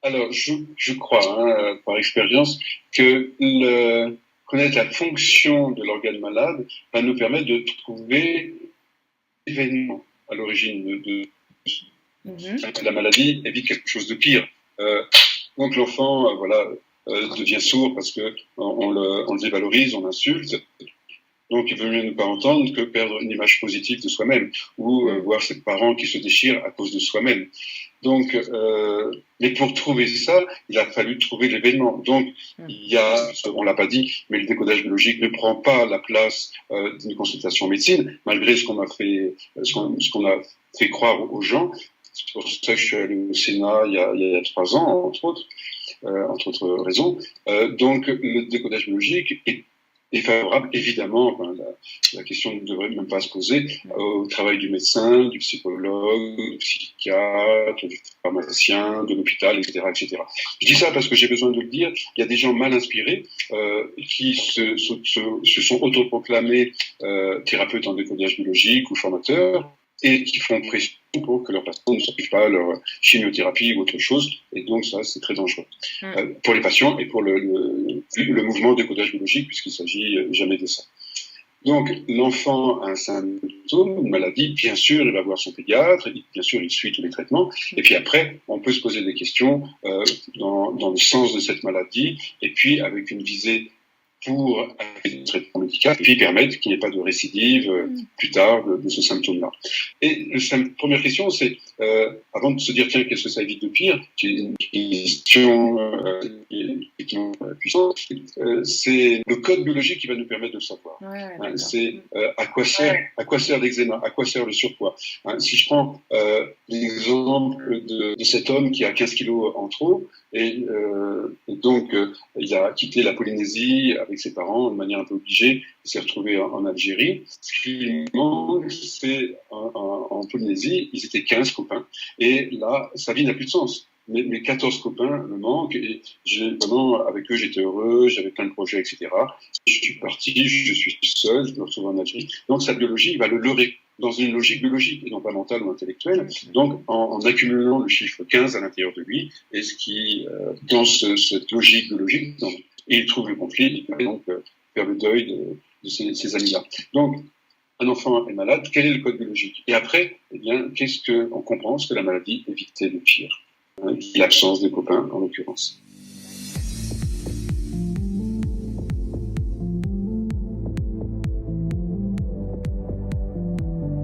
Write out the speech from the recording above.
Alors, je crois, par expérience, que connaître la fonction de l'organe malade va nous permettre de trouver l'événement à l'origine de la maladie, évite quelque chose de pire. Donc l'enfant, devient sourd parce que on le dévalorise, on l'insulte. Donc, il vaut mieux ne pas entendre que perdre une image positive de soi-même ou voir ses parents qui se déchirent à cause de soi-même. Donc, mais pour trouver ça, il a fallu trouver l'événement. Donc, il y a, on l'a pas dit, mais le décodage biologique ne prend pas la place d'une consultation en médecine, malgré ce qu'on a fait croire aux gens. C'est pour ça que je suis allé au Sénat il y a 3 ans, entre autres raisons. Donc, le décodage biologique est favorable, évidemment, la question ne devrait même pas se poser, au travail du médecin, du psychologue, du psychiatre, du pharmacien, de l'hôpital, etc., etc. Je dis ça parce que j'ai besoin de le dire, il y a des gens mal inspirés qui se sont autoproclamés thérapeutes en décodage biologique ou formateurs, et qui font pression pour que leurs patients ne s'appuient pas à leur chimiothérapie ou autre chose. Et donc, ça, c'est très dangereux pour les patients et pour le mouvement de décodage biologique, puisqu'il s'agit jamais de ça. Donc, l'enfant a un symptôme, une maladie, bien sûr, il va voir son pédiatre, bien sûr, il suit tous les traitements, et puis après, on peut se poser des questions dans le sens de cette maladie, et puis avec une visée pour un traitement médical, et puis permettre qu'il n'y ait pas de récidive plus tard de ce symptôme-là. Et la première question, c'est, avant de se dire, tiens, qu'est-ce que ça évite de pire, c'est une question puissante, c'est le code biologique qui va nous permettre de le savoir. C'est à quoi sert l'eczéma, à quoi sert le surpoids. Si je prends l'exemple de cet homme qui a 15 kilos en trop, et donc il a quitté la Polynésie avec ses parents de manière un peu obligée, il s'est retrouvé en Algérie. Ce qui manque, c'est en Polynésie, ils étaient 15 copains, et là, sa vie n'a plus de sens. Mes 14 copains me manquent, et vraiment, avec eux, j'étais heureux, j'avais plein de projets, etc. Je suis parti, je suis seul, je me retrouve en Algérie. Donc sa biologie, il va le leurrer dans une logique biologique et non pas mentale ou intellectuelle. Donc, en accumulant le chiffre 15 à l'intérieur de lui, et ce qui, dans cette logique biologique, et il trouve le conflit, il peut donc faire le deuil de ces amis-là. Donc, un enfant est malade, quel est le code biologique? Et après, eh bien, on comprend ce que la maladie évitait le pire, l'absence des copains, en l'occurrence.